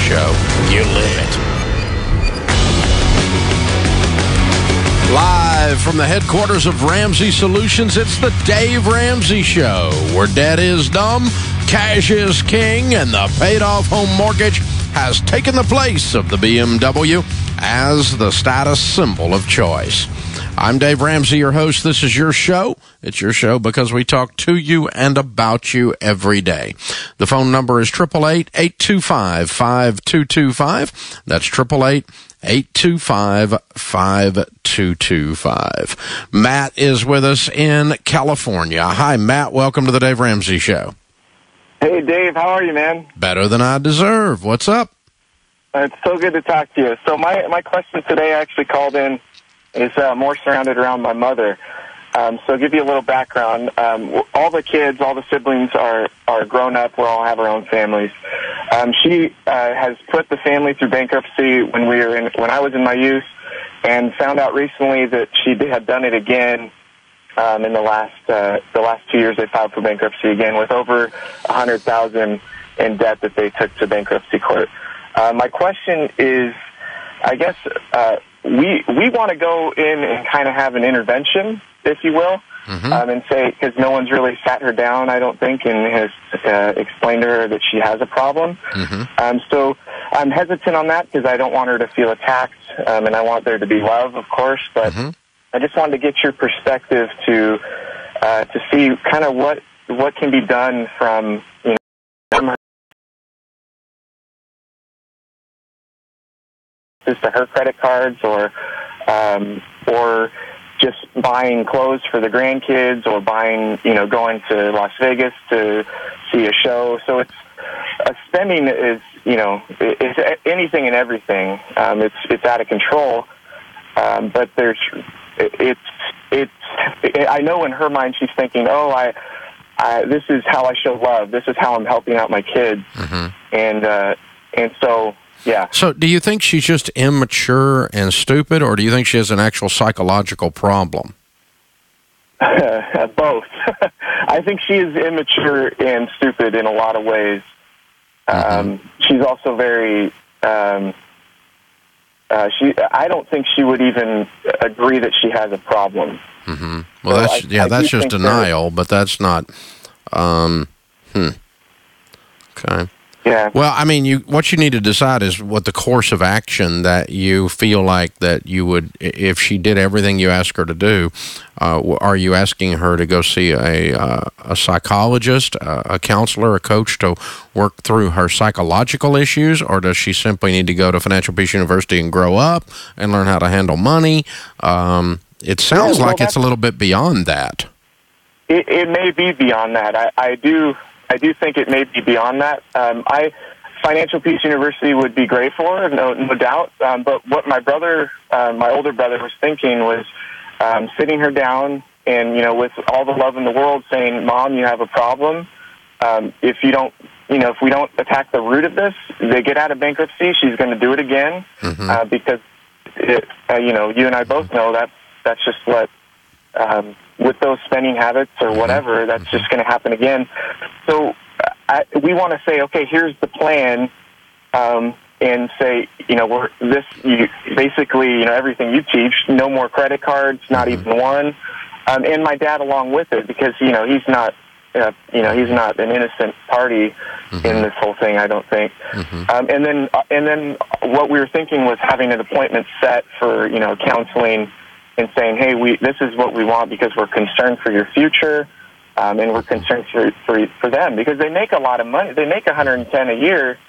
Show. You live it. Live from the headquarters of Ramsey Solutions, it's the Dave Ramsey Show, where debt is dumb, cash is king, and the paid-off home mortgage has taken the place of the BMW as the status symbol of choice. I'm Dave Ramsey, your host. This is your show. It's your show because we talk to you and about you every day. The phone number is 888-825-5225. That's 888-825-5225. Matt is with us in California. Hi, Matt. Welcome to the Dave Ramsey Show. Hey, Dave. How are you, man? Better than I deserve. What's up? It's so good to talk to you. So my question today, I actually called in, is more surrounded around my mother. So to give you a little background, all the kids, all the siblings are grown up. We all have our own families. She has put the family through bankruptcy when I was in my youth, and found out recently that she had done it again. In the last 2 years, they filed for bankruptcy again with over $100,000 in debt that they took to bankruptcy court. My question is, I guess we want to go in and kind of have an intervention, if you will, and say, because no one's really sat her down, I don't think, and has explained to her that she has a problem. So I'm hesitant on that because I don't want her to feel attacked, and I want there to be love, of course, but I just wanted to get your perspective to see kind of what can be done from, from her to her credit cards, or just buying clothes for the grandkids, or buying, going to Las Vegas to see a show. So it's spending is, it's anything and everything. It's out of control. But I know in her mind she's thinking, this is how I show love. This is how I'm helping out my kids. And so, yeah. So do you think she's just immature and stupid, or do you think she has an actual psychological problem? Both. I think she is immature and stupid in a lot of ways. She's also very... I don't think she would even agree that she has a problem. Well, so that's just denial, but that's not. Okay. Yeah. Well, I mean, what you need to decide is what the course of action that you feel like that you would, if she did everything you ask her to do. Are you asking her to go see a psychologist, a counselor, a coach to work through her psychological issues, or does she simply need to go to Financial Peace University and grow up and learn how to handle money? It sounds like it's a little bit beyond that. It may be beyond that. I do think it may be beyond that. Financial Peace University would be great for her, no doubt. But what my older brother was thinking was sitting her down and, with all the love in the world, saying, "Mom, you have a problem. If we don't attack the root of this, they get out of bankruptcy, she's going to do it again." Because, you and I both know that's just what, with those spending habits or whatever, that's just going to happen again. So we want to say, okay, here's the plan, and say, basically, everything you teach, no more credit cards, not even one, and my dad along with it, because he's not an innocent party in this whole thing, I don't think. And then what we were thinking was having an appointment set for counseling, and saying, hey, this is what we want because we're concerned for your future, and we're concerned for them because they make a lot of money. They make $110 a year,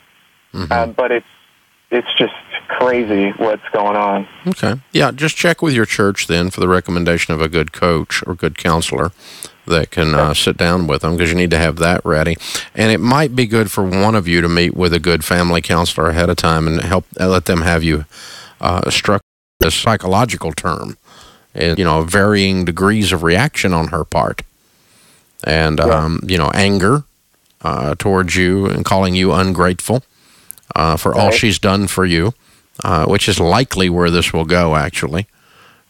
but it's just crazy what's going on. Okay. Yeah, just check with your church then for the recommendation of a good coach or good counselor that can sit down with them, because you need to have that ready. And it might be good for one of you to meet with a good family counselor ahead of time and let them have you structure a psychological term. And, varying degrees of reaction on her part. And, anger towards you and calling you ungrateful for all she's done for you, which is likely where this will go, actually.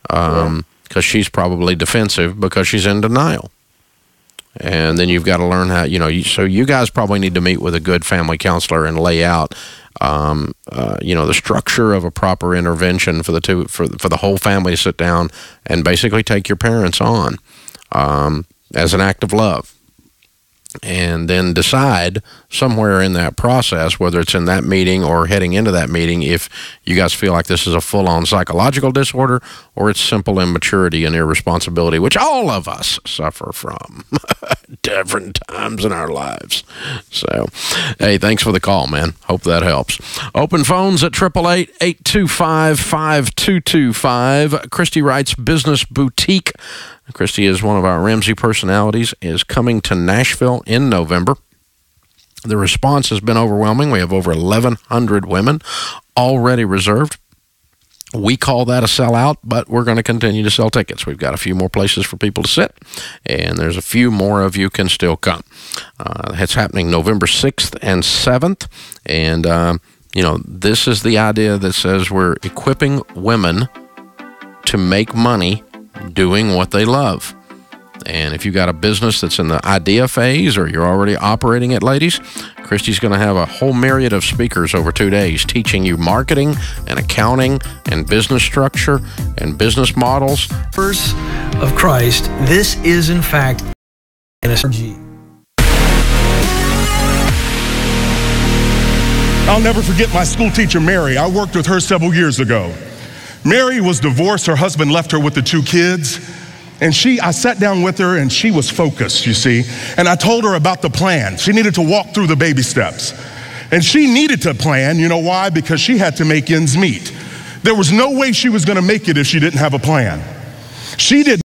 Because she's probably defensive because she's in denial. And then you've got to learn how, so you guys probably need to meet with a good family counselor and lay out, the structure of a proper intervention for the whole family to sit down and basically take your parents on as an act of love. And then decide somewhere in that process, whether it's in that meeting or heading into that meeting, if you guys feel like this is a full-on psychological disorder or it's simple immaturity and irresponsibility, which all of us suffer from different times in our lives. So, hey, thanks for the call, man. Hope that helps. Open phones at 888-825-5225. Christy Wright's Business Boutique. Christy is one of our Ramsey personalities, is coming to Nashville in November. The response has been overwhelming. We have over 1,100 women already reserved. We call that a sellout, but we're going to continue to sell tickets. We've got a few more places for people to sit, and there's a few more of you can still come. It's happening November 6th and 7th, and, this is the idea that says we're equipping women to make money doing what they love. And if you got a business that's in the idea phase or you're already operating it, ladies, Christy's going to have a whole myriad of speakers over 2 days teaching you marketing and accounting and business structure and business models. Of Christ, this is in fact an SRG. I'll never forget my school teacher, Mary. I worked with her several years ago. Mary was divorced. Her husband left her with the 2 kids. And I sat down with her and she was focused, you see. And I told her about the plan. She needed to walk through the baby steps. And she needed to plan, you know why? Because she had to make ends meet. There was no way she was going to make it if she didn't have a plan. She did